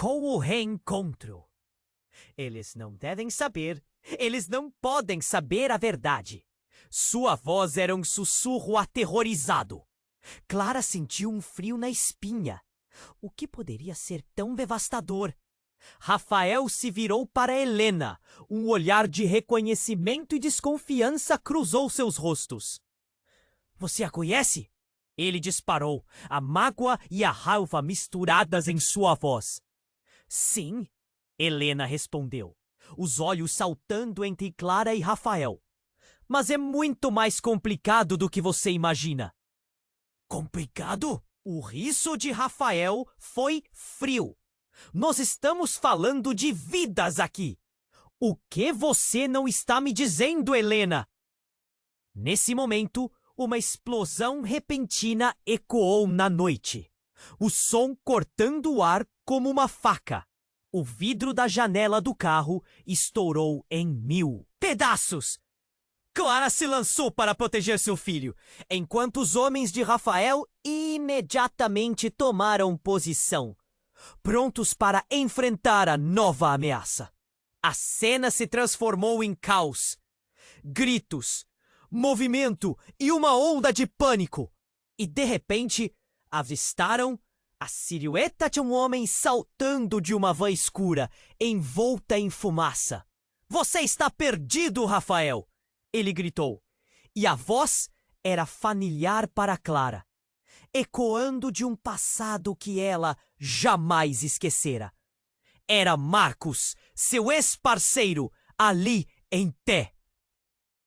marcou o reencontro. Eles não devem saber, eles não podem saber a verdade. Sua voz era um sussurro aterrorizado. Clara sentiu um frio na espinha. O que poderia ser tão devastador? Rafael se virou para Helena. Um olhar de reconhecimento e desconfiança cruzou seus rostos. Você a conhece? Ele disparou, a mágoa e a raiva misturadas em sua voz. Sim, Helena respondeu, os olhos saltando entre Clara e Rafael. Mas é muito mais complicado do que você imagina. Complicado? O riso de Rafael foi frio. Nós estamos falando de vidas aqui. O que você não está me dizendo, Helena? Nesse momento, uma explosão repentina ecoou na noite. O som cortando o ar como uma faca. O vidro da janela do carro estourou em 1000 pedaços. Clara se lançou para proteger seu filho, enquanto os homens de Rafael imediatamente tomaram posição, prontos para enfrentar a nova ameaça. A cena se transformou em caos. Gritos, movimento e uma onda de pânico. E de repente, avistaram a silhueta de um homem saltando de uma van escura, envolta em fumaça. Você está perdido, Rafael! Ele gritou, e a voz era familiar para Clara, ecoando de um passado que ela jamais esquecera. Era Marcos, seu ex-parceiro, ali em pé.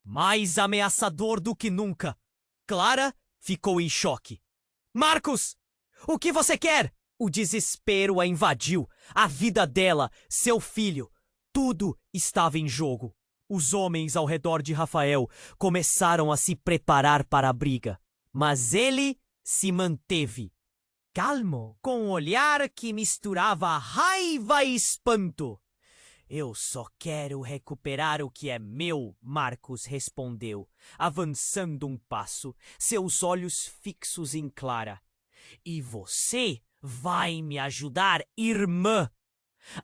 Mais ameaçador do que nunca. Clara ficou em choque. Marcos! O que você quer? O desespero a invadiu. A vida dela, seu filho, tudo estava em jogo. Os homens ao redor de Rafael começaram a se preparar para a briga. Mas ele se manteve, calmo, com um olhar que misturava raiva e espanto. Eu só quero recuperar o que é meu, Marcos respondeu, avançando um passo, seus olhos fixos em Clara. E você vai me ajudar, irmã.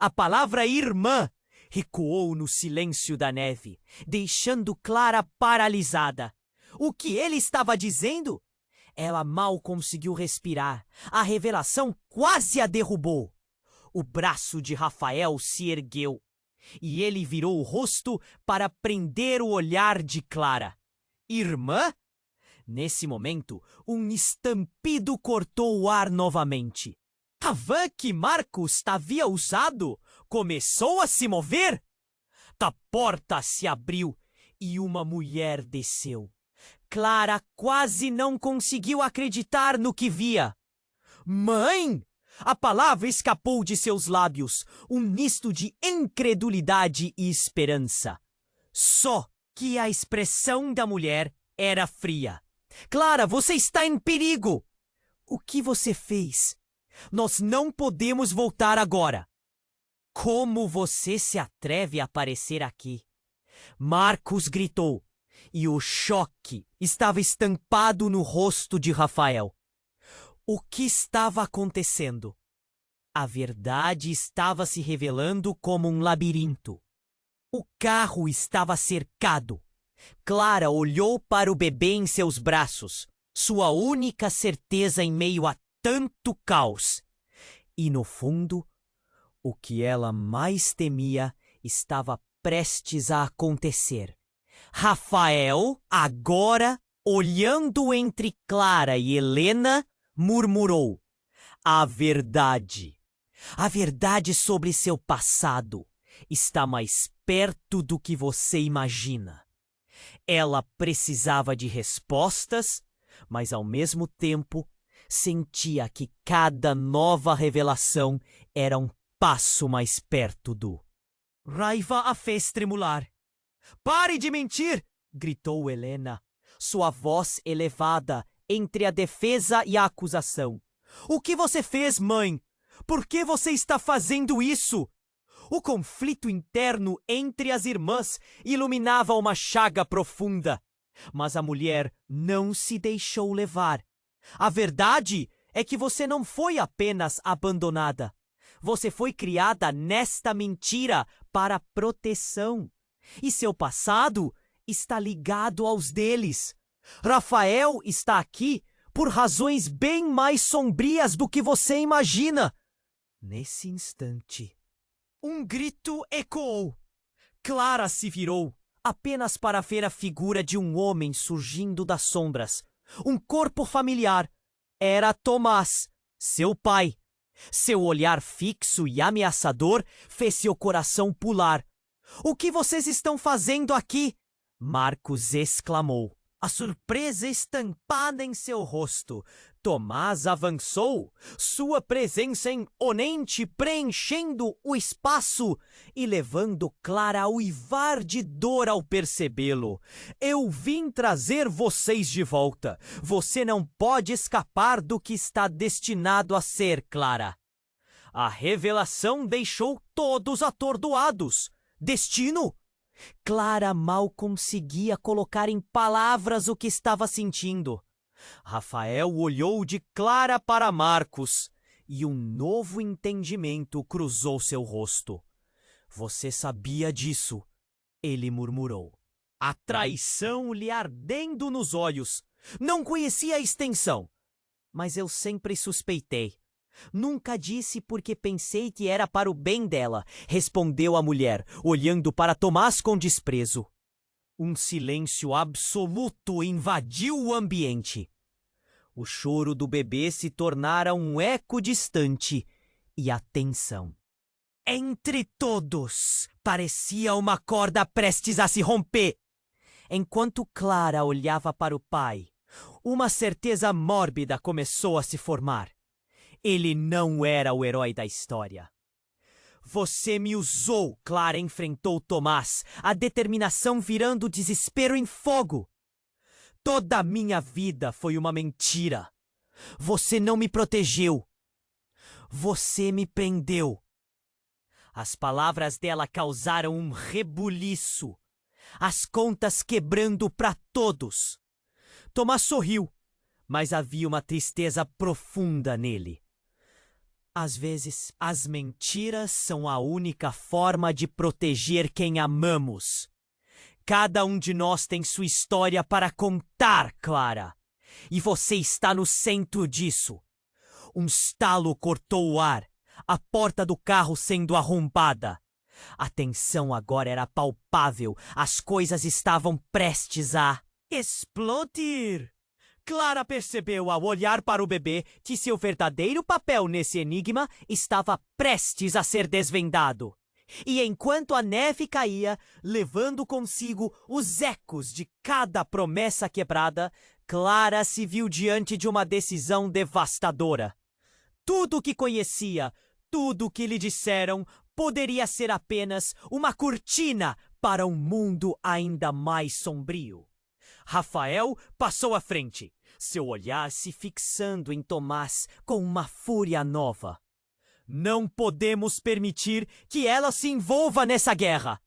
A palavra irmã recuou no silêncio da neve, deixando Clara paralisada. O que ele estava dizendo? Ela mal conseguiu respirar. A revelação quase a derrubou. O braço de Rafael se ergueu, e ele virou o rosto para prender o olhar de Clara. Irmã? Nesse momento, um estampido cortou o ar novamente. A van que Marcos havia usado começou a se mover. A porta se abriu e uma mulher desceu. Clara quase não conseguiu acreditar no que via. Mãe! A palavra escapou de seus lábios, um misto de incredulidade e esperança. Só que a expressão da mulher era fria. Clara, você está em perigo! O que você fez? Nós não podemos voltar agora. Como você se atreve a aparecer aqui? Marcos gritou, e o choque estava estampado no rosto de Rafael. O que estava acontecendo? A verdade estava se revelando como um labirinto. O carro estava cercado. Clara olhou para o bebê em seus braços, sua única certeza em meio a tanto caos. E no fundo, o que ela mais temia estava prestes a acontecer. Rafael, agora, olhando entre Clara e Helena, murmurou: a verdade sobre seu passado está mais perto do que você imagina. Ela precisava de respostas, mas ao mesmo tempo sentia que cada nova revelação era um passo mais perto do... Raiva a fez tremular. Pare de mentir! Gritou Helena, sua voz elevada entre a defesa e a acusação. O que você fez, mãe? Por que você está fazendo isso? O conflito interno entre as irmãs iluminava uma chaga profunda. Mas a mulher não se deixou levar. A verdade é que você não foi apenas abandonada. Você foi criada nesta mentira para proteção. E seu passado está ligado aos deles. Rafael está aqui por razões bem mais sombrias do que você imagina. Nesse instante, um grito ecoou. Clara se virou, apenas para ver a figura de um homem surgindo das sombras. Um corpo familiar. Era Tomás, seu pai. Seu olhar fixo e ameaçador fez seu coração pular. "O que vocês estão fazendo aqui?" Marcos exclamou, a surpresa estampada em seu rosto. Tomás avançou, sua presença imponente preenchendo o espaço e levando Clara a uivar de dor ao percebê-lo. "Eu vim trazer vocês de volta. Você não pode escapar do que está destinado a ser, Clara." A revelação deixou todos atordoados. Destino? Clara mal conseguia colocar em palavras o que estava sentindo. Rafael olhou de Clara para Marcos e um novo entendimento cruzou seu rosto. "Você sabia disso?" ele murmurou, a traição lhe ardendo nos olhos. "Não conhecia a extensão, mas eu sempre suspeitei. Nunca disse porque pensei que era para o bem dela", respondeu a mulher, olhando para Tomás com desprezo. Um silêncio absoluto invadiu o ambiente. O choro do bebê se tornara um eco distante e a tensão entre todos parecia uma corda prestes a se romper. Enquanto Clara olhava para o pai, uma certeza mórbida começou a se formar. Ele não era o herói da história. "Você me usou", Clara enfrentou Tomás, a determinação virando desespero em fogo. "Toda a minha vida foi uma mentira. Você não me protegeu. Você me prendeu." As palavras dela causaram um rebuliço, as contas quebrando para todos. Tomás sorriu, mas havia uma tristeza profunda nele. Às vezes, as mentiras são a única forma de proteger quem amamos. Cada um de nós tem sua história para contar, Clara. E você está no centro disso. Um estalo cortou o ar, a porta do carro sendo arrombada. A tensão agora era palpável, as coisas estavam prestes a explodir. Clara percebeu ao olhar para o bebê que seu verdadeiro papel nesse enigma estava prestes a ser desvendado. E enquanto a neve caía, levando consigo os ecos de cada promessa quebrada, Clara se viu diante de uma decisão devastadora. Tudo o que conhecia, tudo o que lhe disseram, poderia ser apenas uma cortina para um mundo ainda mais sombrio. Rafael passou à frente, seu olhar se fixando em Tomás com uma fúria nova. "Não podemos permitir que ela se envolva nessa guerra.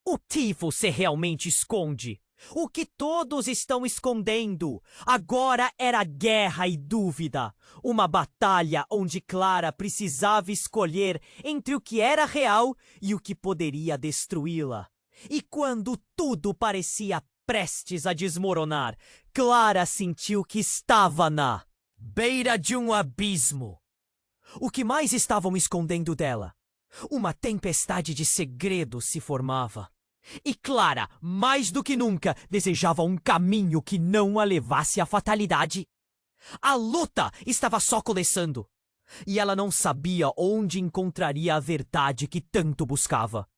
O que você realmente esconde? O que todos estão escondendo? Agora era guerra e dúvida. Uma batalha onde Clara precisava escolher entre o que era real e o que poderia destruí-la. E quando tudo parecia prestes a desmoronar, Clara sentiu que estava na beira de um abismo. O que mais estavam escondendo dela? Uma tempestade de segredos se formava. E Clara, mais do que nunca, desejava um caminho que não a levasse à fatalidade. A luta estava só começando, e ela não sabia onde encontraria a verdade que tanto buscava.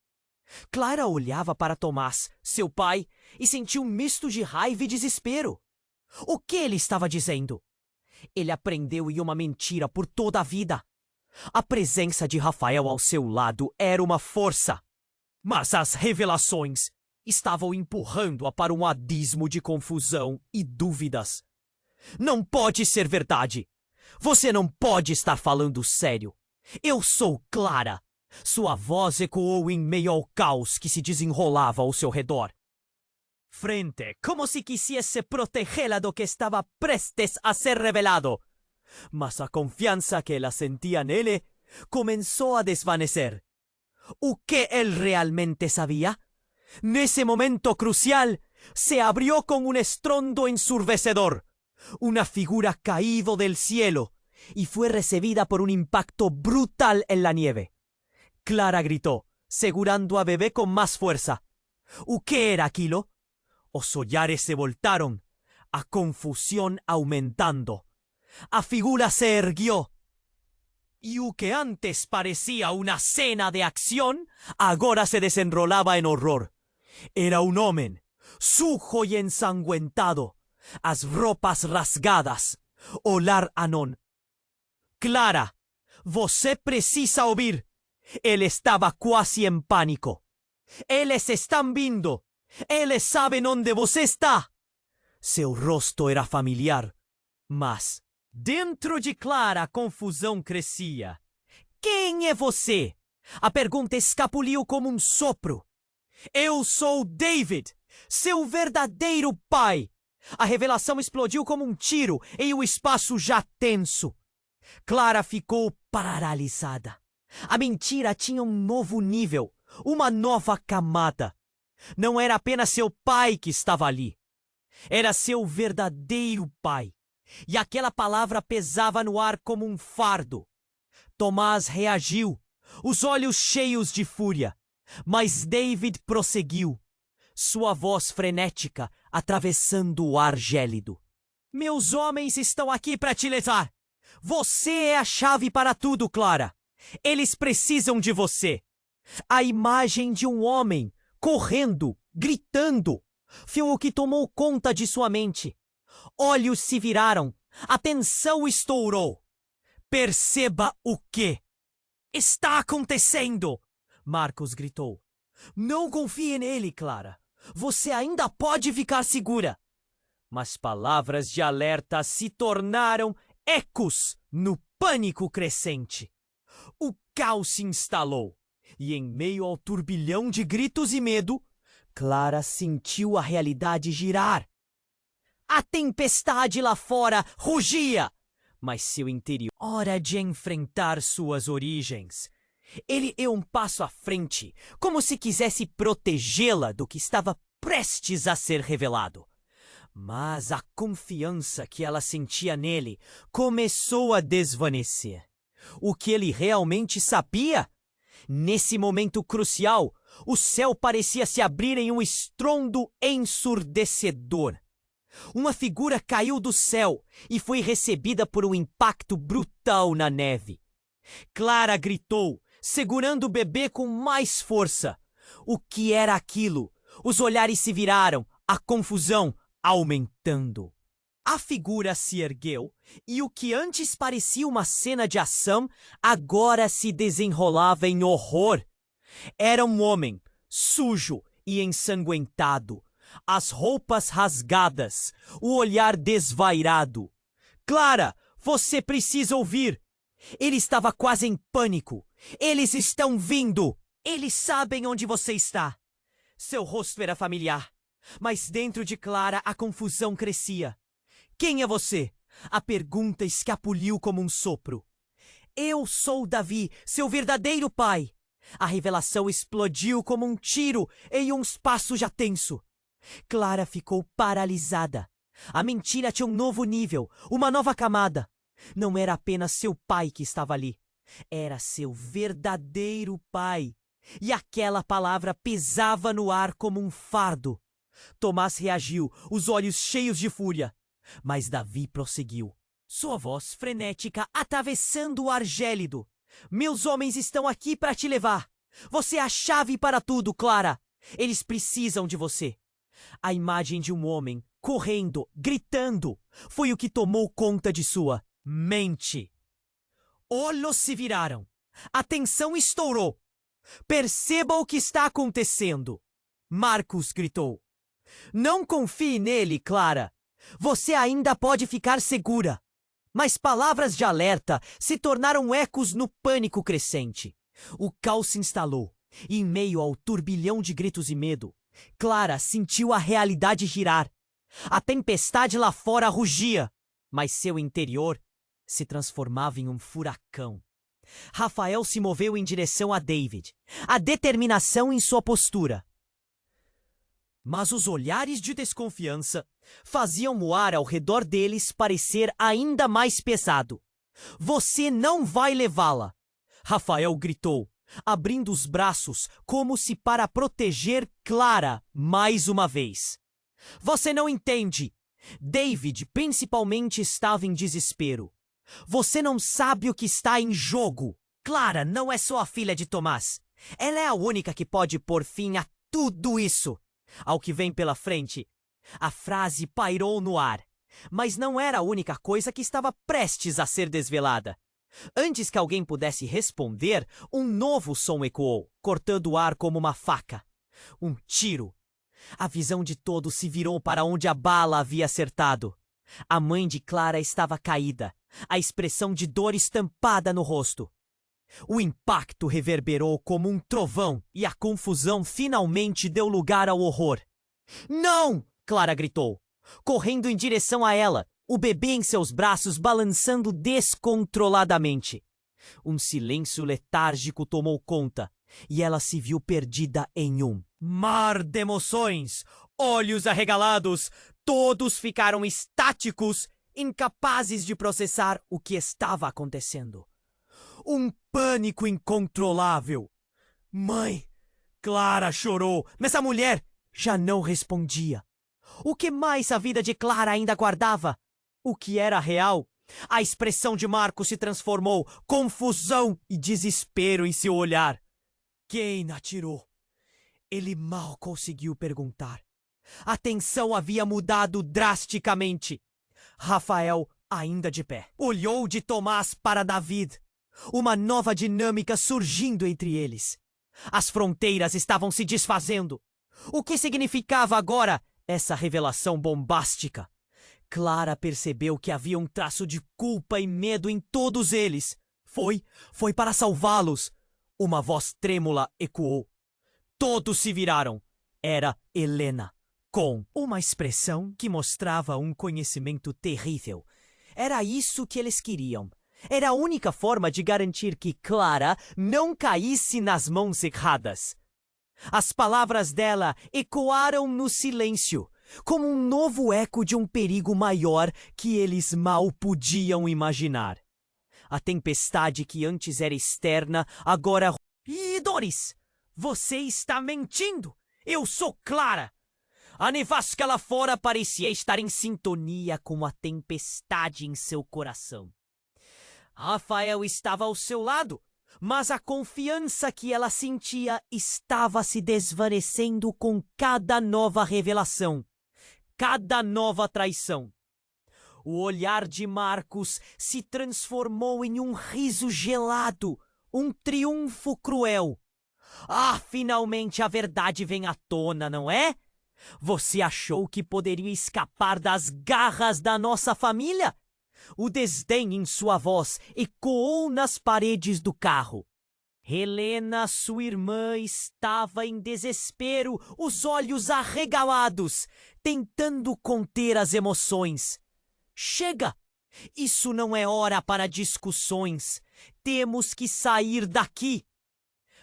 Clara olhava para Tomás, seu pai, e sentiu um misto de raiva e desespero. O que ele estava dizendo? Ele aprendeu em uma mentira por toda a vida. A presença de Rafael ao seu lado era uma força, mas as revelações estavam empurrando-a para um abismo de confusão e dúvidas. Não pode ser verdade. Você não pode estar falando sério. Eu sou Clara. Sua voz ecoou em meio ao caos que se desenrolava ao seu redor. Frente, como se quisesse protegê-la do que estava prestes a ser revelado. Mas a confiança que ela sentia nele começou a desvanecer. O que ele realmente sabia? Nesse momento crucial, se abrió con un estrondo ensurdecedor. Una figura caído del cielo y fue recibida por un impacto brutal en la nieve. Clara gritó, segurando a bebé con más fuerza. ¿O qué era aquilo? Os olhares se voltaron, a confusión aumentando. A figura se erguió. Y o que antes parecía una cena de acción, agora se desenrolaba en horror. Era un homem, sujo y ensanguentado, as roupas rasgadas, olhar anón. Clara, você precisa ouvir. Ele estava quase em pânico. Eles estão vindo. Eles sabem onde você está. Seu rosto era familiar, mas dentro de Clara a confusão crescia. Quem é você? A pergunta escapuliu como um sopro. Eu sou David, seu verdadeiro pai. A revelação explodiu como um tiro em um espaço já tenso. Clara ficou paralisada. A mentira tinha um novo nível, uma nova camada. Não era apenas seu pai que estava ali. Era seu verdadeiro pai. E aquela palavra pesava no ar como um fardo. Tomás reagiu, os olhos cheios de fúria. Mas David prosseguiu, sua voz frenética atravessando o ar gélido. Meus homens estão aqui para te levar. Você é a chave para tudo, Clara. Eles precisam de você. A imagem de um homem correndo, gritando, foi o que tomou conta de sua mente. Olhos se viraram, a tensão estourou. Perceba o que está acontecendo! Marcos gritou. Não confie nele, Clara. Você ainda pode ficar segura. Mas palavras de alerta se tornaram ecos no pânico crescente. O caos se instalou, e em meio ao turbilhão de gritos e medo, Clara sentiu a realidade girar. A tempestade lá fora rugia, mas seu interior... Hora de enfrentar suas origens. Ele é um passo à frente, como se quisesse protegê-la do que estava prestes a ser revelado. Mas a confiança que ela sentia nele começou a desvanecer. O que ele realmente sabia? Nesse momento crucial, o céu parecia se abrir em um estrondo ensurdecedor. Uma figura caiu do céu e foi recebida por um impacto brutal na neve. Clara gritou, segurando o bebê com mais força. O que era aquilo? Os olhares se viraram, a confusão aumentando. A figura se ergueu e o que antes parecia uma cena de ação agora se desenrolava em horror. Era um homem, sujo e ensanguentado, as roupas rasgadas, o olhar desvairado. Clara, você precisa ouvir. Ele estava quase em pânico. Eles estão vindo! Eles sabem onde você está. Seu rosto era familiar, mas dentro de Clara a confusão crescia. Quem é você? A pergunta escapuliu como um sopro. Eu sou Davi, seu verdadeiro pai. A revelação explodiu como um tiro em um espaço já tenso. Clara ficou paralisada. A mentira tinha um novo nível, uma nova camada. Não era apenas seu pai que estava ali. Era seu verdadeiro pai. E aquela palavra pesava no ar como um fardo. Tomás reagiu, os olhos cheios de fúria. Mas Davi prosseguiu, sua voz frenética atravessando o ar gélido. Meus homens estão aqui para te levar. Você é a chave para tudo, Clara. Eles precisam de você. A imagem de um homem correndo, gritando, foi o que tomou conta de sua mente. Olhos se viraram. A tensão estourou. Perceba o que está acontecendo. Marcos gritou. Não confie nele, Clara. Você ainda pode ficar segura. Mas palavras de alerta se tornaram ecos no pânico crescente. O caos se instalou, e em meio ao turbilhão de gritos e medo, Clara sentiu a realidade girar. A tempestade lá fora rugia, mas seu interior se transformava em um furacão. Rafael se moveu em direção a David, a determinação em sua postura. Mas os olhares de desconfiança faziam o ar ao redor deles parecer ainda mais pesado. Você não vai levá-la! Rafael gritou, abrindo os braços como se para proteger Clara mais uma vez. Você não entende! David principalmente estava em desespero. Você não sabe o que está em jogo. Clara não é só a filha de Tomás. Ela é a única que pode pôr fim a tudo isso. Ao que vem pela frente, a frase pairou no ar, mas não era a única coisa que estava prestes a ser desvelada. Antes que alguém pudesse responder, um novo som ecoou, cortando o ar como uma faca. Um tiro. A visão de todos se virou para onde a bala havia acertado. A mãe de Clara estava caída, a expressão de dor estampada no rosto. O impacto reverberou como um trovão e a confusão finalmente deu lugar ao horror. Não! Clara gritou, correndo em direção a ela, o bebê em seus braços balançando descontroladamente. Um silêncio letárgico tomou conta e ela se viu perdida em um mar de emoções. Olhos arregalados, todos ficaram estáticos, incapazes de processar o que estava acontecendo. Um pânico incontrolável. Mãe! Clara chorou, mas a mulher já não respondia. O que mais a vida de Clara ainda guardava? O que era real? A expressão de Marcos se transformou, confusão e desespero em seu olhar. Quem atirou? Ele mal conseguiu perguntar. A tensão havia mudado drasticamente. Rafael, ainda de pé, olhou de Tomás para David. Uma nova dinâmica surgindo entre eles. As fronteiras estavam se desfazendo. O que significava agora essa revelação bombástica? Clara percebeu que havia um traço de culpa e medo em todos eles. Foi para salvá-los. Uma voz trêmula ecoou. Todos se viraram. Era Helena, com uma expressão que mostrava um conhecimento terrível. Era isso que eles queriam. Era a única forma de garantir que Clara não caísse nas mãos erradas. As palavras dela ecoaram no silêncio, como um novo eco de um perigo maior que eles mal podiam imaginar. A tempestade que antes era externa, agora... Ih, Doris! Você está mentindo! Eu sou Clara! A nevasca lá fora parecia estar em sintonia com a tempestade em seu coração. Rafael estava ao seu lado, mas a confiança que ela sentia estava se desvanecendo com cada nova revelação, cada nova traição. O olhar de Marcos se transformou em um riso gelado, um triunfo cruel. Ah, finalmente a verdade vem à tona, não é? Você achou que poderia escapar das garras da nossa família? O desdém em sua voz ecoou nas paredes do carro. Helena, sua irmã, estava em desespero, os olhos arregalados, tentando conter as emoções. Chega! Isso não é hora para discussões. Temos que sair daqui.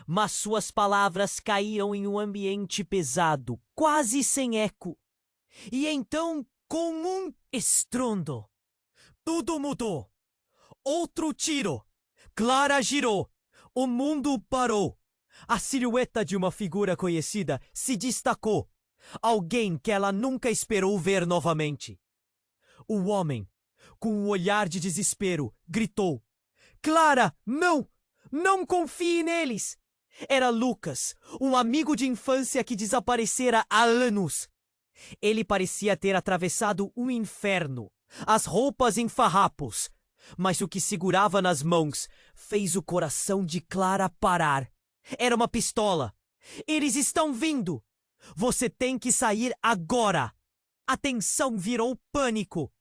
Mas suas palavras caíram em um ambiente pesado, quase sem eco. E então, com um estrondo, tudo mudou. Outro tiro. Clara girou. O mundo parou. A silhueta de uma figura conhecida se destacou. Alguém que ela nunca esperou ver novamente. O homem, com um olhar de desespero, gritou: Clara, não! Não confie neles! Era Lucas, um amigo de infância que desaparecera há anos. Ele parecia ter atravessado um inferno, as roupas em farrapos, mas o que segurava nas mãos fez o coração de Clara parar. Era uma pistola. Eles estão vindo! Você tem que sair agora! A tensão virou pânico.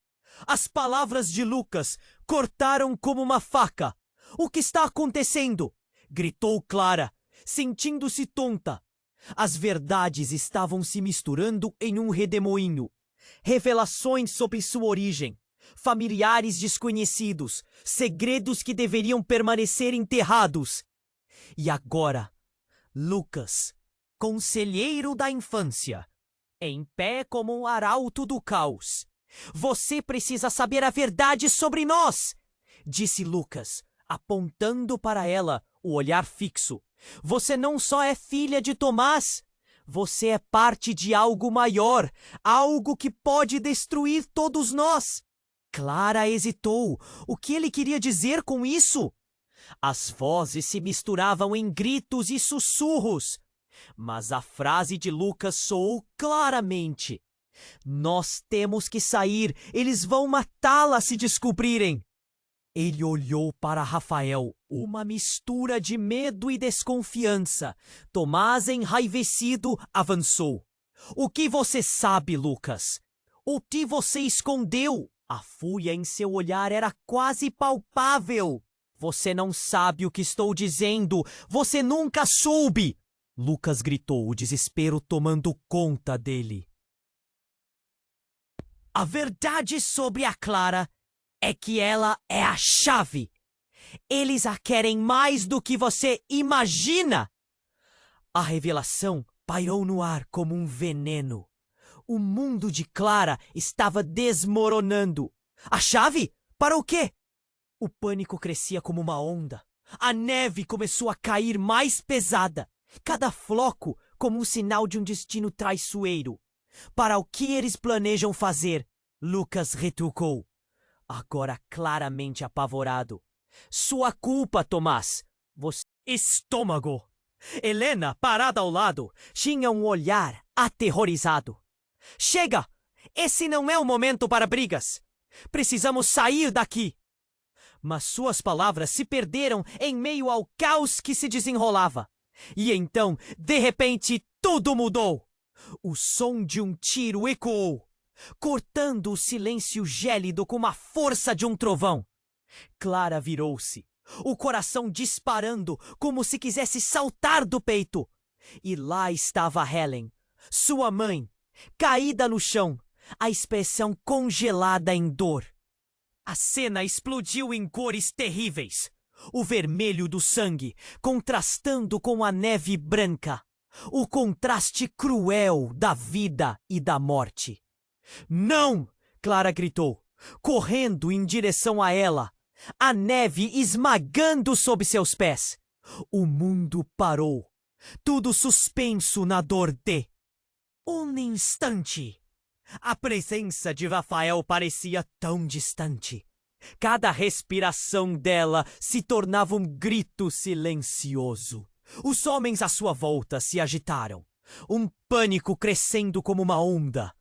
As palavras de Lucas cortaram como uma faca. O que está acontecendo? Gritou Clara, sentindo-se tonta. As verdades estavam se misturando em um redemoinho. Revelações sobre sua origem, familiares desconhecidos, segredos que deveriam permanecer enterrados. E agora, Lucas, conselheiro da infância, em pé como um arauto do caos. Você precisa saber a verdade sobre nós, disse Lucas, apontando para ela o olhar fixo. Você não só é filha de Tomás, você é parte de algo maior, algo que pode destruir todos nós. Clara hesitou. O que ele queria dizer com isso? As vozes se misturavam em gritos e sussurros. Mas a frase de Lucas soou claramente. Nós temos que sair, eles vão matá-la se descobrirem. Ele olhou para Rafael, uma mistura de medo e desconfiança. Tomás, enraivecido, avançou. O que você sabe, Lucas? O que você escondeu? A fúria em seu olhar era quase palpável. Você não sabe o que estou dizendo. Você nunca soube. Lucas gritou, o desespero tomando conta dele. A verdade sobre a Clara é que ela é a chave. Eles a querem mais do que você imagina. A revelação pairou no ar como um veneno. O mundo de Clara estava desmoronando. A chave? Para o quê? O pânico crescia como uma onda. A neve começou a cair mais pesada. Cada floco como um sinal de um destino traiçoeiro. Para o que eles planejam fazer? Lucas retrucou, agora claramente apavorado. Sua culpa, Tomás. Você... Estômago. Helena, parada ao lado, tinha um olhar aterrorizado. Chega! Esse não é o momento para brigas. Precisamos sair daqui. Mas suas palavras se perderam em meio ao caos que se desenrolava. E então, de repente, tudo mudou. O som de um tiro ecoou, cortando o silêncio gélido com a força de um trovão. Clara virou-se, o coração disparando como se quisesse saltar do peito. E lá estava Helen, sua mãe, caída no chão, a expressão congelada em dor. A cena explodiu em cores terríveis. O vermelho do sangue contrastando com a neve branca. O contraste cruel da vida e da morte. Não! Clara gritou, correndo em direção a ela. A neve esmagando sob seus pés. O mundo parou. Tudo suspenso na dor de... Um instante. A presença de Rafael parecia tão distante. Cada respiração dela se tornava um grito silencioso. Os homens à sua volta se agitaram. Um pânico crescendo como uma onda.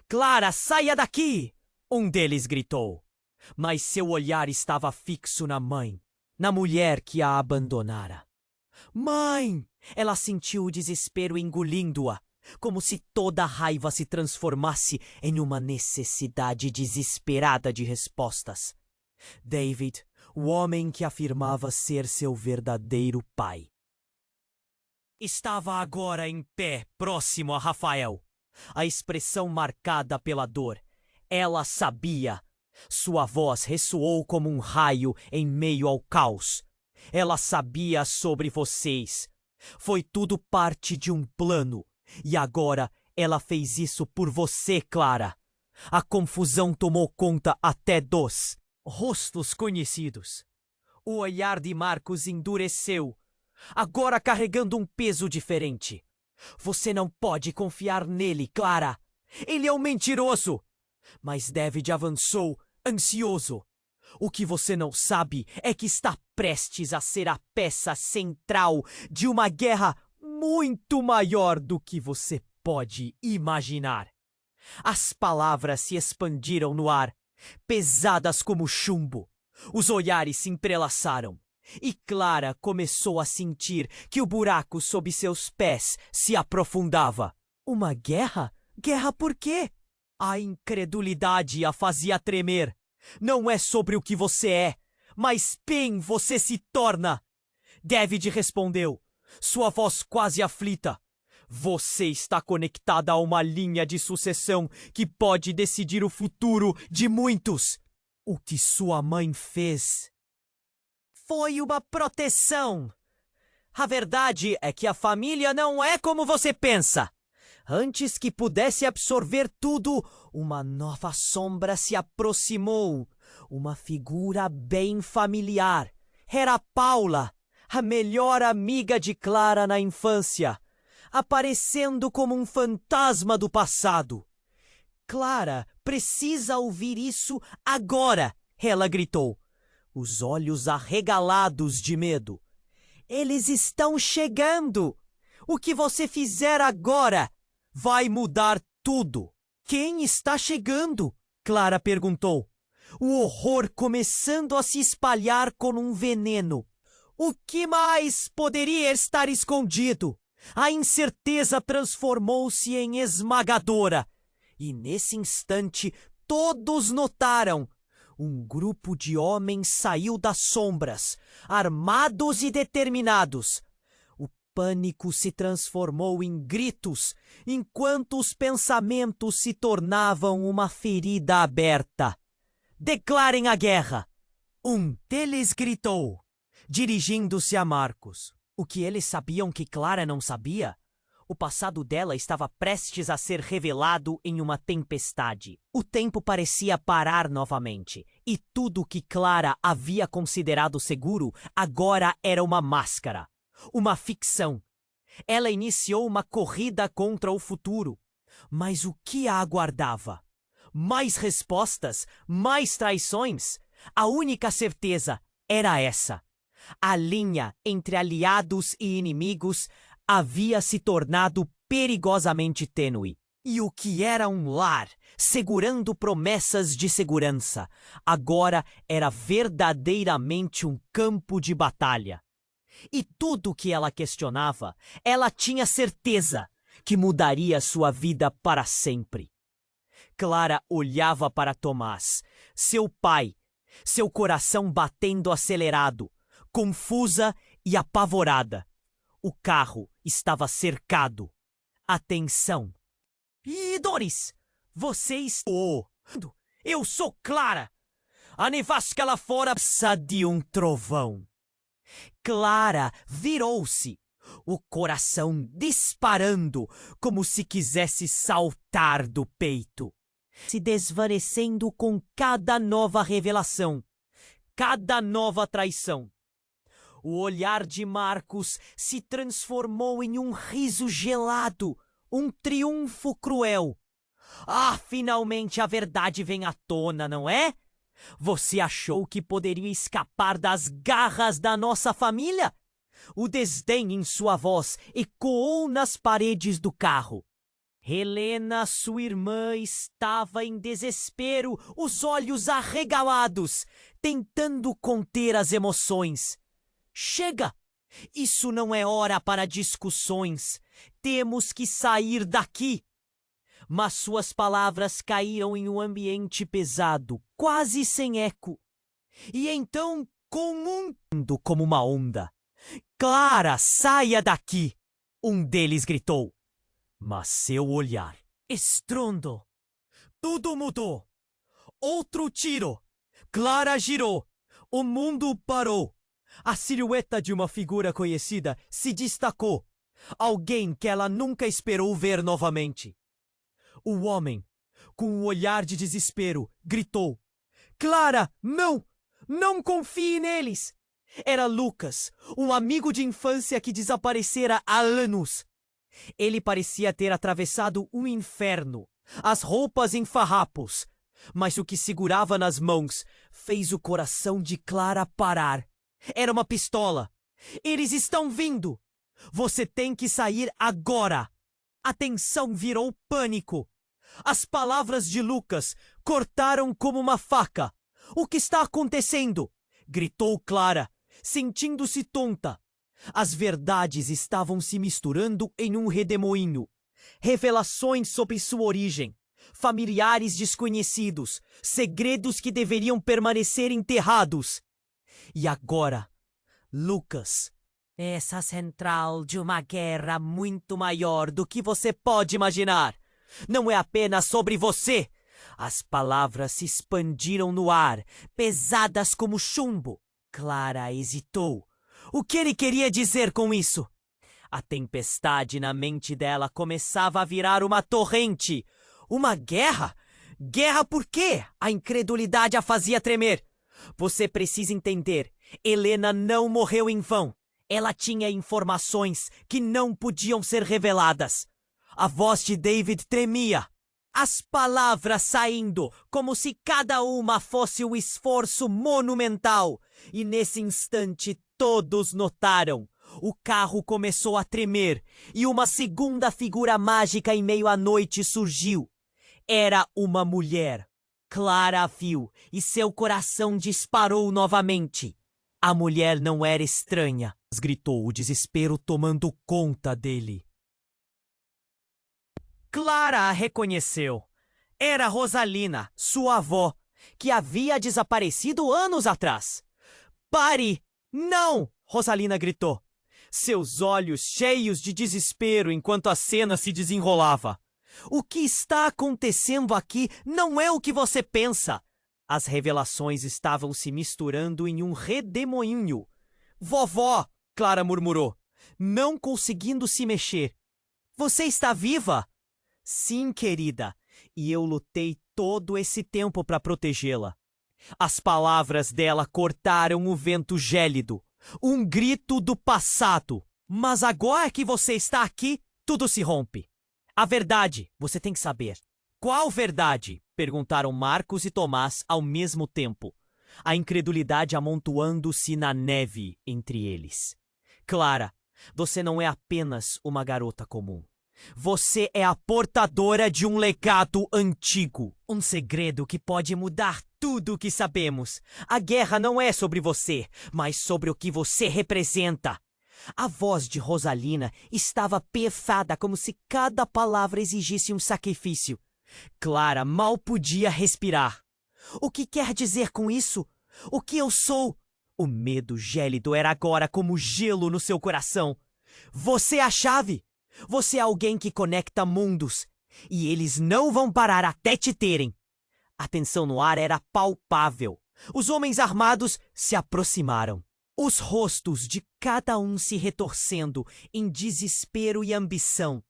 Clara, saia daqui! Um deles gritou. Mas seu olhar estava fixo na mãe, na mulher que a abandonara. Mãe! Ela sentiu o desespero engolindo-a, como se toda a raiva se transformasse em uma necessidade desesperada de respostas. David, o homem que afirmava ser seu verdadeiro pai, estava agora em pé, próximo a Rafael. A expressão marcada pela dor. Ela sabia. Sua voz ressoou como um raio em meio ao caos. Ela sabia sobre vocês. Foi tudo parte de um plano. E agora ela fez isso por você, Clara. A confusão tomou conta até dos rostos conhecidos. O olhar de Marcos endureceu, agora carregando um peso diferente. Você não pode confiar nele, Clara. Ele é um mentiroso. Mas David avançou, ansioso. O que você não sabe é que está prestes a ser a peça central de uma guerra muito maior do que você pode imaginar. As palavras se expandiram no ar, pesadas como chumbo. Os olhares se entrelaçaram. E Clara começou a sentir que o buraco sob seus pés se aprofundava. Uma guerra? Guerra por quê? A incredulidade a fazia tremer. Não é sobre o que você é, mas quem você se torna. David respondeu, sua voz quase aflita. Você está conectada a uma linha de sucessão que pode decidir o futuro de muitos. O que sua mãe fez foi uma proteção. A verdade é que a família não é como você pensa. Antes que pudesse absorver tudo, uma nova sombra se aproximou. Uma figura bem familiar. Era Paula, a melhor amiga de Clara na infância, aparecendo como um fantasma do passado. Clara precisa ouvir isso agora, ela gritou, os olhos arregalados de medo. Eles estão chegando! O que você fizer agora vai mudar tudo. Quem está chegando? Clara perguntou. O horror começando a se espalhar como um veneno. O que mais poderia estar escondido? A incerteza transformou-se em esmagadora. E nesse instante, todos notaram. Um grupo de homens saiu das sombras, armados e determinados. O pânico se transformou em gritos, enquanto os pensamentos se tornavam uma ferida aberta. Declarem a guerra! Um deles gritou, dirigindo-se a Marcos. O que eles sabiam que Clara não sabia? O passado dela estava prestes a ser revelado em uma tempestade. O tempo parecia parar novamente, e tudo que Clara havia considerado seguro agora era uma máscara, uma ficção. Ela iniciou uma corrida contra o futuro. Mas o que a aguardava? Mais respostas? Mais traições? A única certeza era essa. A linha entre aliados e inimigos havia se tornado perigosamente tênue. E o que era um lar, segurando promessas de segurança, agora era verdadeiramente um campo de batalha. E tudo o que ela questionava, ela tinha certeza que mudaria sua vida para sempre. Clara olhava para Tomás, seu pai, seu coração batendo acelerado, confusa e apavorada. O carro estava cercado. Atenção! Ih, Doris! Você está... Eu sou Clara! A nevasca lá fora precisa de um trovão. Clara virou-se, o coração disparando como se quisesse saltar do peito, se desvanecendo com cada nova revelação, cada nova traição. O olhar de Marcos se transformou em um riso gelado, um triunfo cruel. Ah, finalmente a verdade vem à tona, não é? Você achou que poderia escapar das garras da nossa família? O desdém em sua voz ecoou nas paredes do carro. Helena, sua irmã, estava em desespero, os olhos arregalados, tentando conter as emoções. Chega! Isso não é hora para discussões. Temos que sair daqui. Mas suas palavras caíram em um ambiente pesado, quase sem eco. E então, como uma onda. Clara, saia daqui! Um deles gritou. Mas seu olhar, estrondo. Tudo mudou. Outro tiro. Clara girou. O mundo parou. A silhueta de uma figura conhecida se destacou. Alguém que ela nunca esperou ver novamente. O homem, com um olhar de desespero, gritou. Clara, não! Não confie neles! Era Lucas, um amigo de infância que desaparecera há anos. Ele parecia ter atravessado um inferno, as roupas em farrapos, mas o que segurava nas mãos fez o coração de Clara parar. Era uma pistola. Eles estão vindo! Você tem que sair agora! A tensão virou pânico. As palavras de Lucas cortaram como uma faca. O que está acontecendo? Gritou Clara, sentindo-se tonta. As verdades estavam se misturando em um redemoinho. Revelações sobre sua origem, familiares desconhecidos, segredos que deveriam permanecer enterrados. E agora, Lucas, essa central de uma guerra muito maior do que você pode imaginar. Não é apenas sobre você. As palavras se expandiram no ar, pesadas como chumbo. Clara hesitou. O que ele queria dizer com isso? A tempestade na mente dela começava a virar uma torrente. Uma guerra? Guerra por quê? A incredulidade a fazia tremer. Você precisa entender. Helena não morreu em vão. Ela tinha informações que não podiam ser reveladas. A voz de David tremia. As palavras saindo, como se cada uma fosse um esforço monumental. E nesse instante todos notaram. O carro começou a tremer e uma segunda figura mágica em meio à noite surgiu. Era uma mulher. Clara a viu e seu coração disparou novamente. A mulher não era estranha, gritou, o desespero tomando conta dele. Clara a reconheceu. Era Rosalina, sua avó, que havia desaparecido anos atrás. Pare! Não! Rosalina gritou, seus olhos cheios de desespero enquanto a cena se desenrolava. O que está acontecendo aqui não é o que você pensa. As revelações estavam se misturando em um redemoinho. Vovó! Clara murmurou, não conseguindo se mexer. Você está viva? Sim, querida, e eu lutei todo esse tempo para protegê-la. As palavras dela cortaram o vento gélido, um grito do passado. Mas agora que você está aqui, tudo se rompe. A verdade, você tem que saber. Qual verdade? Perguntaram Marcos e Tomás ao mesmo tempo, a incredulidade amontoando-se na neve entre eles. Clara, você não é apenas uma garota comum. Você é a portadora de um legado antigo. Um segredo que pode mudar tudo o que sabemos. A guerra não é sobre você, mas sobre o que você representa. A voz de Rosalina estava perfada como se cada palavra exigisse um sacrifício. Clara mal podia respirar. O que quer dizer com isso? O que eu sou? O medo gélido era agora como gelo no seu coração. Você é a chave. Você é alguém que conecta mundos. E eles não vão parar até te terem. A tensão no ar era palpável. Os homens armados se aproximaram. Os rostos de cada um se retorcendo em desespero e ambição.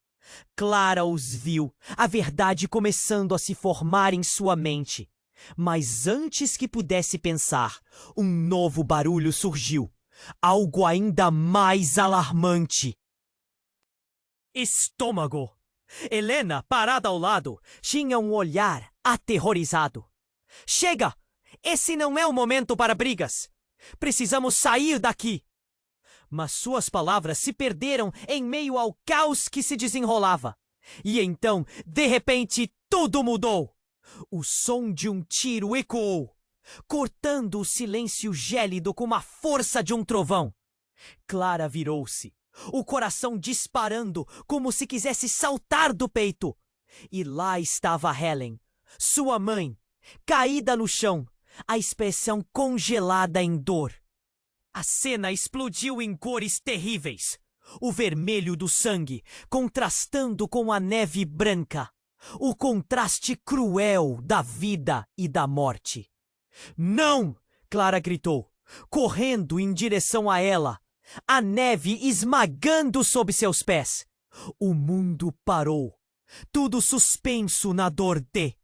Clara os viu, a verdade começando a se formar em sua mente. Mas antes que pudesse pensar, um novo barulho surgiu. Algo ainda mais alarmante. Estômago! Helena, parada ao lado, tinha um olhar aterrorizado. Chega! Esse não é o momento para brigas. Precisamos sair daqui. Mas suas palavras se perderam em meio ao caos que se desenrolava. E então, de repente, tudo mudou. O som de um tiro ecoou, cortando o silêncio gélido com a força de um trovão. Clara virou-se, o coração disparando como se quisesse saltar do peito. E lá estava Helen, sua mãe, caída no chão, a expressão congelada em dor. A cena explodiu em cores terríveis. O vermelho do sangue contrastando com a neve branca. O contraste cruel da vida e da morte. Não! Clara gritou, correndo em direção a ela. A neve esmagando sob seus pés. O mundo parou. Tudo suspenso na dor de...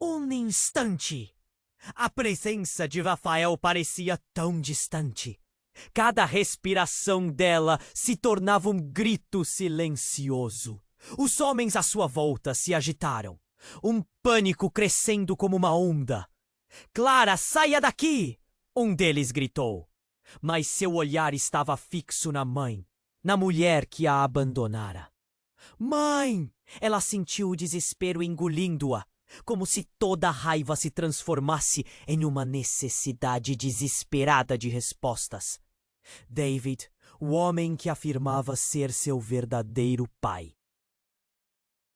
Um instante. A presença de Rafael parecia tão distante. Cada respiração dela se tornava um grito silencioso. Os homens à sua volta se agitaram. Um pânico crescendo como uma onda. Clara, saia daqui! Um deles gritou. Mas seu olhar estava fixo na mãe, na mulher que a abandonara. Mãe! Ela sentiu o desespero engolindo-a, como se toda a raiva se transformasse em uma necessidade desesperada de respostas. David, o homem que afirmava ser seu verdadeiro pai,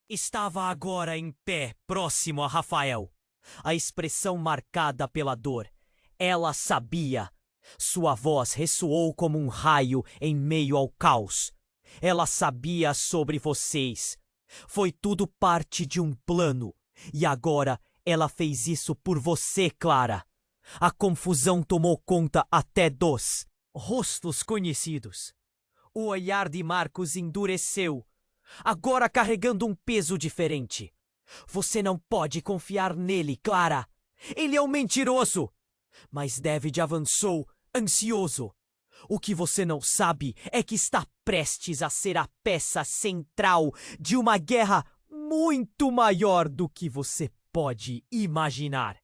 estava agora em pé, próximo a Rafael, a expressão marcada pela dor. Ela sabia. Sua voz ressoou como um raio em meio ao caos. Ela sabia sobre vocês. Foi tudo parte de um plano. E agora Ela fez isso por você, Clara. A confusão tomou conta até dos rostos conhecidos. O olhar de Marcos endureceu, agora carregando um peso diferente. Você não pode confiar nele, Clara. Ele é um mentiroso. Mas David avançou, ansioso. O que você não sabe é que está prestes a ser a peça central de uma guerra muito maior do que você pode imaginar.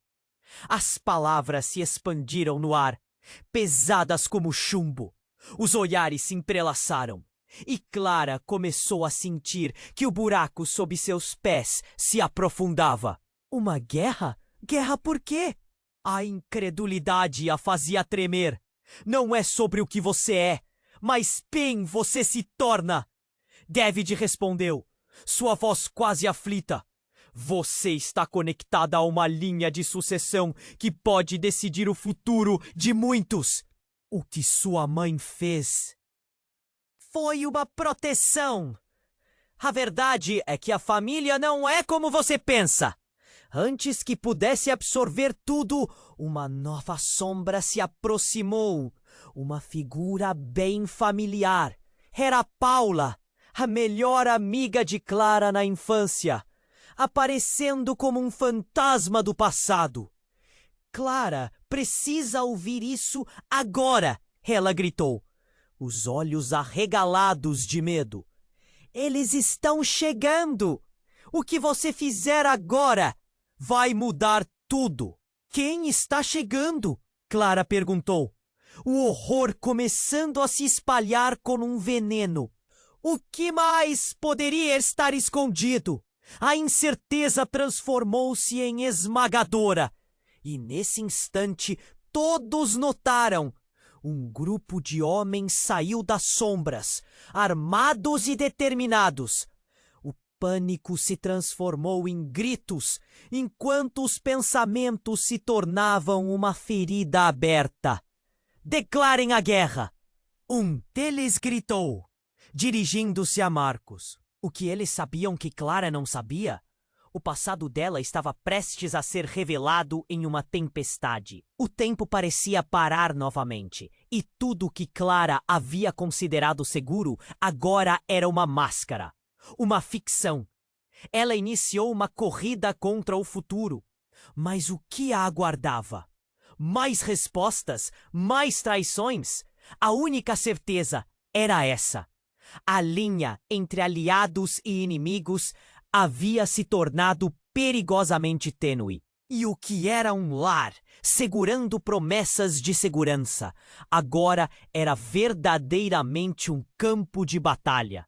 As palavras se expandiram no ar, pesadas como chumbo. Os olhares se entrelaçaram. E Clara começou a sentir que o buraco sob seus pés se aprofundava. Uma guerra? Guerra por quê? A incredulidade a fazia tremer. Não é sobre o que você é, mas quem você se torna. David respondeu, sua voz quase aflita. Você está conectada a uma linha de sucessão que pode decidir o futuro de muitos. O que sua mãe fez foi uma proteção. A verdade é que a família não é como você pensa. Antes que pudesse absorver tudo, uma nova sombra se aproximou. Uma figura bem familiar. Era Paula, a melhor amiga de Clara na infância, aparecendo como um fantasma do passado. Clara precisa ouvir isso agora, ela gritou, os olhos arregalados de medo. Eles estão chegando! O que você fizer agora vai mudar tudo. Quem está chegando? Clara perguntou. O horror começando a se espalhar como um veneno. O que mais poderia estar escondido? A incerteza transformou-se em esmagadora. E nesse instante, todos notaram. Um grupo de homens saiu das sombras, armados e determinados. O pânico se transformou em gritos, enquanto os pensamentos se tornavam uma ferida aberta. Declarem a guerra! Um deles gritou, dirigindo-se a Marcos. O que eles sabiam que Clara não sabia? O passado dela estava prestes a ser revelado em uma tempestade. O tempo parecia parar novamente, e tudo o que Clara havia considerado seguro agora era uma máscara, uma ficção. Ela iniciou uma corrida contra o futuro. Mas o que a aguardava? Mais respostas? Mais traições? A única certeza era essa. A linha entre aliados e inimigos havia se tornado perigosamente tênue. E o que era um lar, segurando promessas de segurança, agora era verdadeiramente um campo de batalha.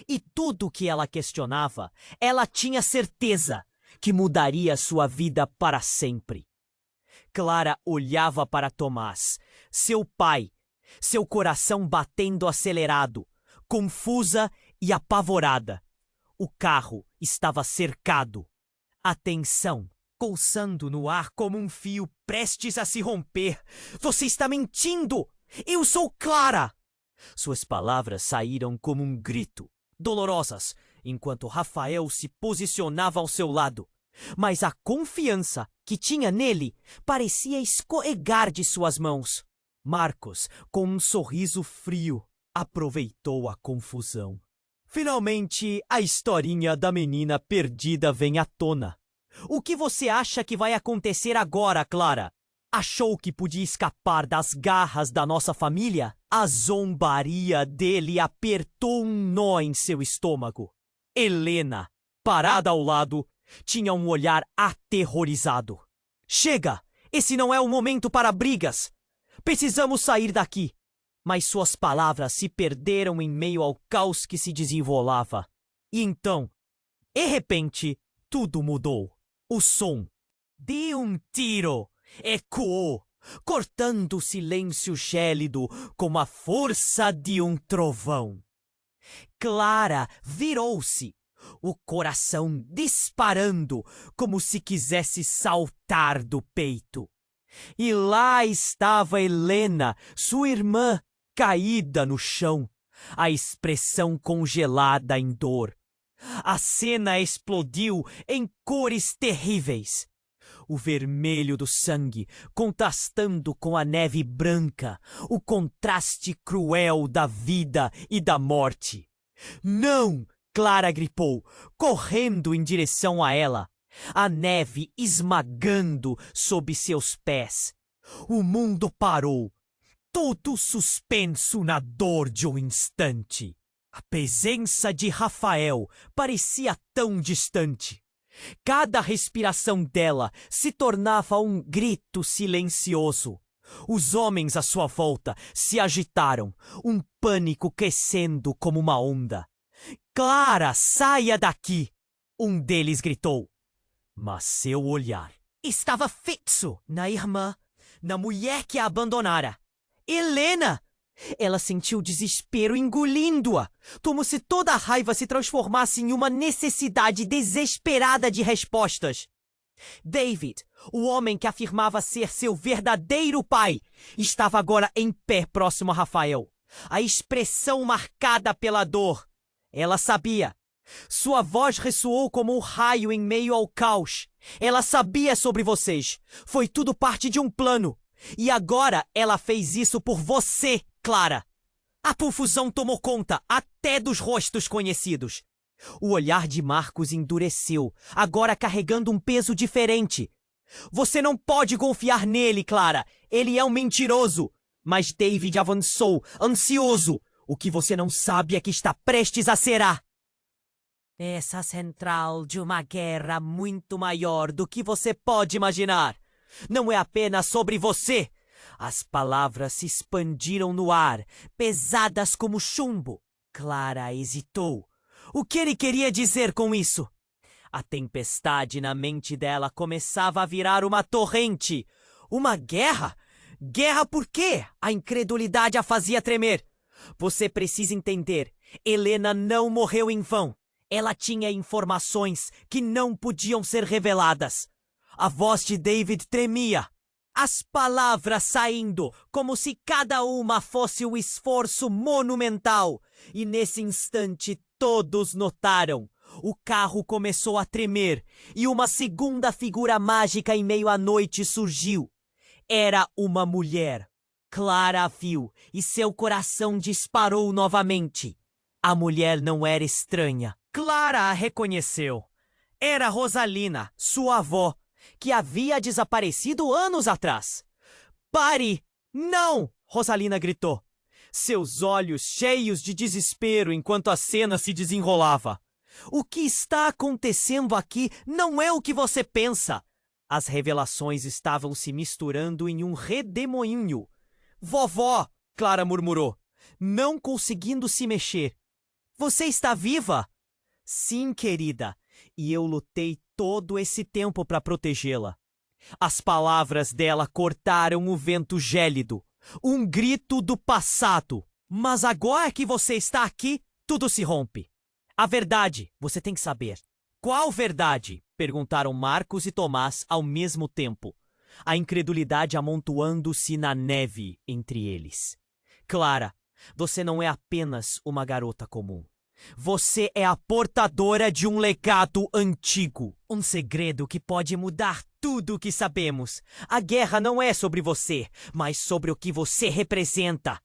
E tudo o que ela questionava, ela tinha certeza que mudaria sua vida para sempre. Clara olhava para Tomás, seu pai, seu coração batendo acelerado, confusa e apavorada. O carro estava cercado. A tensão, coçando no ar como um fio prestes a se romper. Você está mentindo! Eu sou Clara! Suas palavras saíram como um grito, dolorosas, enquanto Rafael se posicionava ao seu lado. Mas a confiança que tinha nele parecia escorregar de suas mãos. Marcos, com um sorriso frio, aproveitou a confusão. Finalmente, a historinha da menina perdida vem à tona. O que você acha que vai acontecer agora, Clara? Achou que podia escapar das garras da nossa família? A zombaria dele apertou um nó em seu estômago. Helena, parada ao lado, tinha um olhar aterrorizado. Chega! Esse não é o momento para brigas! Precisamos sair daqui! Mas suas palavras se perderam em meio ao caos que se desenrolava. E então, de repente, tudo mudou. O som de um tiro ecoou, cortando o silêncio gélido com a força de um trovão. Clara virou-se, o coração disparando como se quisesse saltar do peito. E lá estava Helena, sua irmã, caída no chão, a expressão congelada em dor. A cena explodiu em cores terríveis. o vermelho do sangue contrastando com a neve branca, o contraste cruel da vida e da morte. Não! Clara gritou, correndo em direção a ela, a neve esmagando sob seus pés. O mundo parou, todo suspenso na dor de um instante. A presença de Rafael parecia tão distante. Cada respiração dela se tornava um grito silencioso. Os homens à sua volta se agitaram, um pânico crescendo como uma onda. Clara, saia daqui! Um deles gritou. Mas seu olhar estava fixo na irmã, na mulher que a abandonara. Helena! Ela sentiu desespero engolindo-a, como se toda a raiva se transformasse em uma necessidade desesperada de respostas. David, o homem que afirmava ser seu verdadeiro pai, estava agora em pé próximo a Rafael, a expressão marcada pela dor. Ela sabia. Sua voz ressoou como um raio em meio ao caos. Ela sabia sobre vocês. Foi tudo parte de um plano. E agora ela fez isso por você, Clara. A confusão tomou conta até dos rostos conhecidos. O olhar de Marcos endureceu, agora carregando um peso diferente. Você não pode confiar nele, Clara. Ele é um mentiroso. Mas David avançou, ansioso. O que você não sabe é que está prestes a será. Essa central de uma guerra muito maior do que você pode imaginar. Não é apenas sobre você. As palavras se expandiram no ar, pesadas como chumbo. Clara hesitou. O que ele queria dizer com isso? A tempestade na mente dela começava a virar uma torrente. Uma guerra? Guerra por quê? A incredulidade a fazia tremer. Você precisa entender. Helena não morreu em vão. Ela tinha informações que não podiam ser reveladas. A voz de David tremia. As palavras saindo, como se cada uma fosse um esforço monumental. E nesse instante todos notaram. O carro começou a tremer e uma segunda figura mágica em meio à noite surgiu. Era uma mulher. Clara a viu e seu coração disparou novamente. A mulher não era estranha. Clara a reconheceu. Era Rosalina, sua avó, que havia desaparecido anos atrás. Pare! Não! Rosalina gritou. Seus olhos cheios de desespero enquanto a cena se desenrolava. O que está acontecendo aqui não é o que você pensa. As revelações estavam se misturando em um redemoinho. Vovó! Clara murmurou, não conseguindo se mexer. Você está viva? Sim, querida. E eu lutei todo esse tempo para protegê-la. As palavras dela cortaram o vento gélido. Um grito do passado. Mas agora que você está aqui, tudo se rompe. A verdade, você tem que saber. Qual verdade? Perguntaram Marcos e Tomás ao mesmo tempo. A incredulidade amontoando-se na neve entre eles. Clara, você não é apenas uma garota comum. Você é a portadora de um legado antigo. Um segredo que pode mudar tudo o que sabemos. A guerra não é sobre você, mas sobre o que você representa.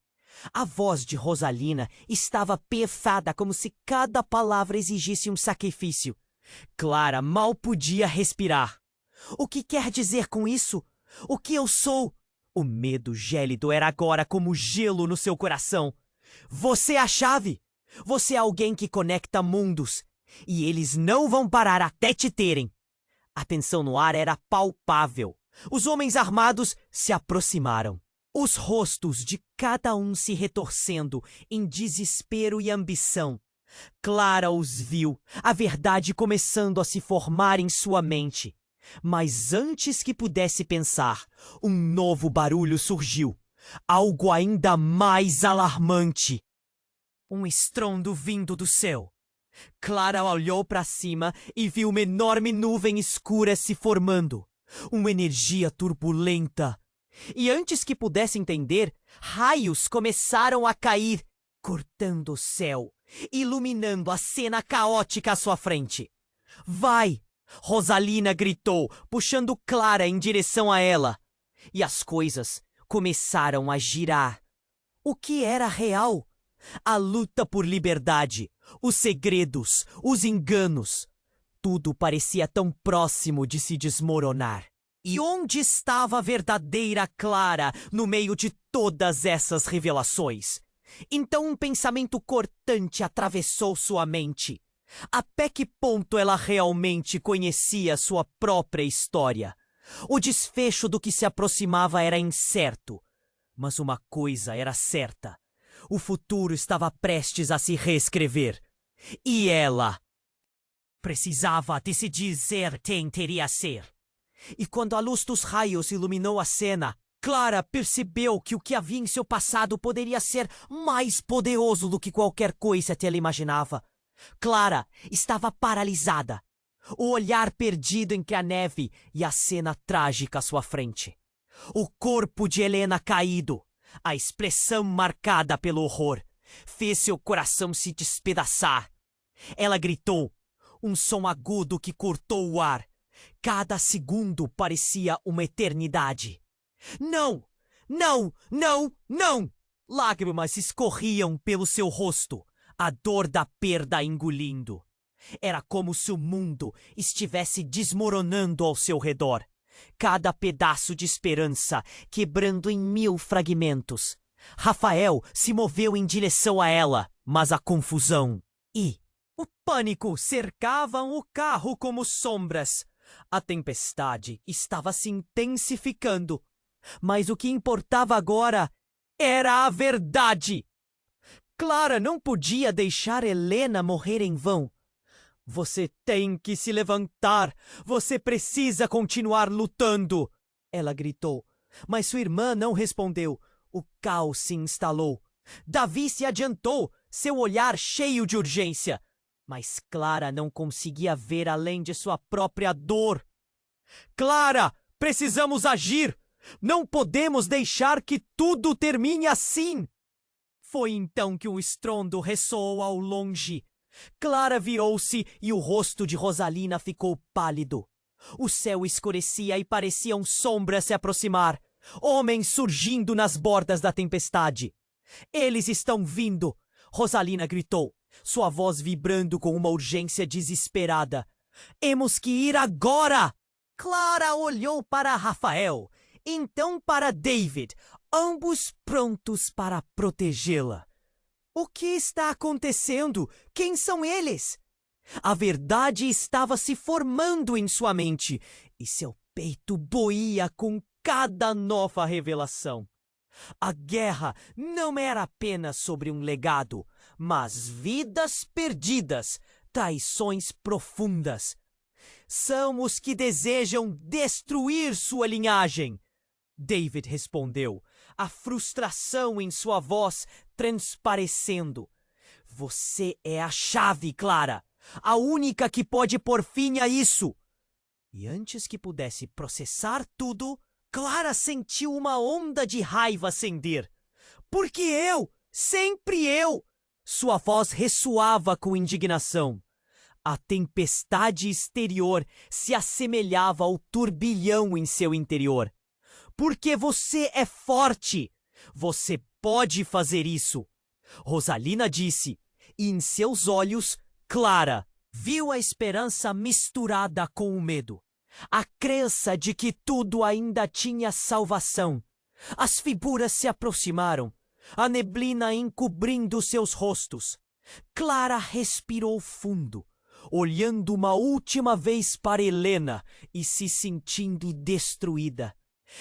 A voz de Rosalina estava perfada como se cada palavra exigisse um sacrifício. Clara mal podia respirar. O que quer dizer com isso? O que eu sou? O medo gélido era agora como gelo no seu coração. Você é a chave. Você é alguém que conecta mundos. E eles não vão parar até te terem. A tensão no ar era palpável. Os homens armados se aproximaram. Os rostos de cada um se retorcendo em desespero e ambição. Clara os viu, a verdade começando a se formar em sua mente. Mas antes que pudesse pensar, um novo barulho surgiu. Algo ainda mais alarmante. Um estrondo vindo do céu. Clara olhou para cima e viu uma enorme nuvem escura se formando. Uma energia turbulenta. E antes que pudesse entender, raios começaram a cair, cortando o céu, iluminando a cena caótica à sua frente. Vai! Rosalina gritou, puxando Clara em direção a ela. E as coisas começaram a girar. O que era real? A luta por liberdade, os segredos, os enganos. Tudo parecia tão próximo de se desmoronar. E onde estava a verdadeira Clara no meio de todas essas revelações? Então um pensamento cortante atravessou sua mente. Até que ponto ela realmente conhecia sua própria história? O desfecho do que se aproximava era incerto. Mas uma coisa era certa. O futuro estava prestes a se reescrever. E ela precisava decidir quem teria ser. E quando a luz dos raios iluminou a cena, Clara percebeu que o que havia em seu passado poderia ser mais poderoso do que qualquer coisa que ela imaginava. Clara estava paralisada, o olhar perdido entre a neve e a cena trágica à sua frente. O corpo de Helena caído, a expressão marcada pelo horror, fez seu coração se despedaçar. Ela gritou, um som agudo que cortou o ar. Cada segundo parecia uma eternidade. Não! Não! Não! Não! Lágrimas escorriam pelo seu rosto, a dor da perda engolindo. Era como se o mundo estivesse desmoronando ao seu redor. Cada pedaço de esperança quebrando em 1000 fragmentos. Rafael se moveu em direção a ela, mas a confusão e o pânico cercavam o carro como sombras. A tempestade estava se intensificando, mas o que importava agora era a verdade. Clara não podia deixar Helena morrer em vão. Você tem que se levantar. Você precisa continuar lutando. Ela gritou, mas sua irmã não respondeu. O caos se instalou. Davi se adiantou, seu olhar cheio de urgência. Mas Clara não conseguia ver além de sua própria dor. Clara, precisamos agir! Não podemos deixar que tudo termine assim! Foi então que um estrondo ressoou ao longe. Clara virou-se e o rosto de Rosalina ficou pálido. O céu escurecia e pareciam sombras se aproximar. Homens surgindo nas bordas da tempestade. Eles estão vindo! Rosalina gritou, sua voz vibrando com uma urgência desesperada. Temos que ir agora! Clara olhou para Rafael, então para David, ambos prontos para protegê-la. O que está acontecendo? Quem são eles? A verdade estava se formando em sua mente e seu peito doía com cada nova revelação. A guerra não era apenas sobre um legado, mas vidas perdidas, traições profundas. São os que desejam destruir sua linhagem. David respondeu, a frustração em sua voz transparecendo. Você é a chave, Clara, a única que pode pôr fim a isso. E antes que pudesse processar tudo, Clara sentiu uma onda de raiva acender. Porque eu, sempre eu! Sua voz ressoava com indignação. A tempestade exterior se assemelhava ao turbilhão em seu interior. Porque você é forte! Você pode fazer isso! Rosalina disse, e em seus olhos, Clara viu a esperança misturada com o medo. A crença de que tudo ainda tinha salvação. As figuras se aproximaram, a neblina encobrindo seus rostos. Clara respirou fundo, olhando uma última vez para Helena e se sentindo destruída.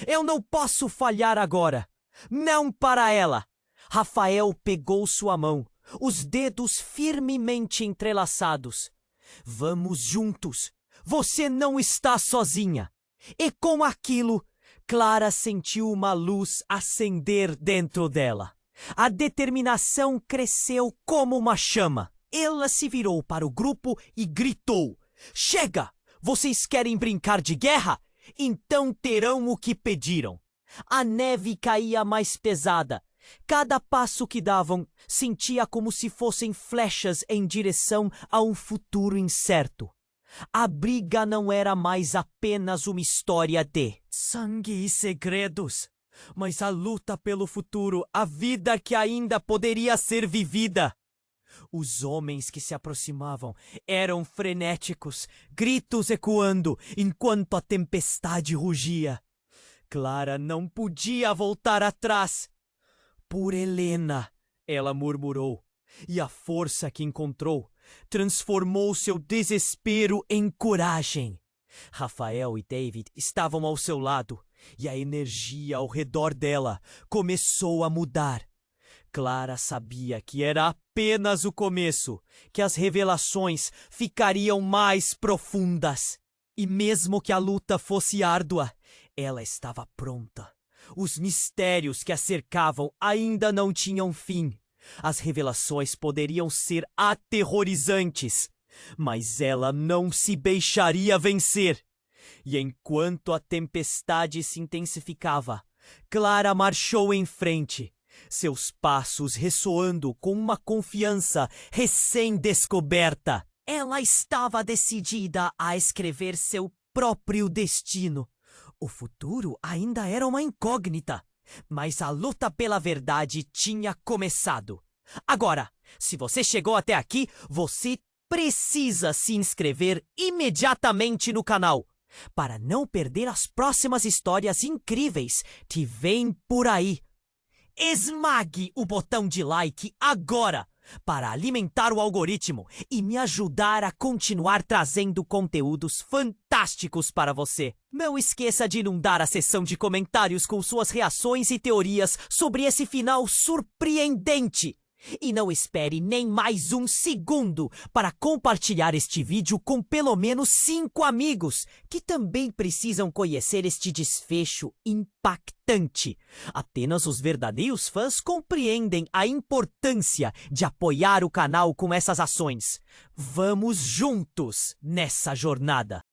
Eu não posso falhar agora. Não para ela. Rafael pegou sua mão, os dedos firmemente entrelaçados. Vamos juntos. Você não está sozinha. E com aquilo, Clara sentiu uma luz acender dentro dela. A determinação cresceu como uma chama. Ela se virou para o grupo e gritou: Chega! Vocês querem brincar de guerra? Então terão o que pediram. A neve caía mais pesada. Cada passo que davam sentia como se fossem flechas em direção a um futuro incerto. A briga não era mais apenas uma história de sangue e segredos, mas a luta pelo futuro, a vida que ainda poderia ser vivida. Os homens que se aproximavam eram frenéticos, gritos ecoando enquanto a tempestade rugia. Clara não podia voltar atrás. Por Helena, ela murmurou, e a força que encontrou transformou seu desespero em coragem. Rafael e David estavam ao seu lado, e a energia ao redor dela começou a mudar. Clara sabia que era apenas o começo, que as revelações ficariam mais profundas. E mesmo que a luta fosse árdua, ela estava pronta. Os mistérios que a cercavam ainda não tinham fim. As revelações poderiam ser aterrorizantes, mas ela não se deixaria vencer. E enquanto a tempestade se intensificava, Clara marchou em frente, seus passos ressoando com uma confiança recém-descoberta. Ela estava decidida a escrever seu próprio destino. O futuro ainda era uma incógnita, mas a luta pela verdade tinha começado. Agora, se você chegou até aqui, você precisa se inscrever imediatamente no canal para não perder as próximas histórias incríveis que vêm por aí. Esmague o botão de like agora para alimentar o algoritmo e me ajudar a continuar trazendo conteúdos fantásticos para você. Não esqueça de inundar a seção de comentários com suas reações e teorias sobre esse final surpreendente. E não espere nem mais um segundo para compartilhar este vídeo com pelo menos 5 amigos que também precisam conhecer este desfecho impactante. Apenas os verdadeiros fãs compreendem a importância de apoiar o canal com essas ações. Vamos juntos nessa jornada!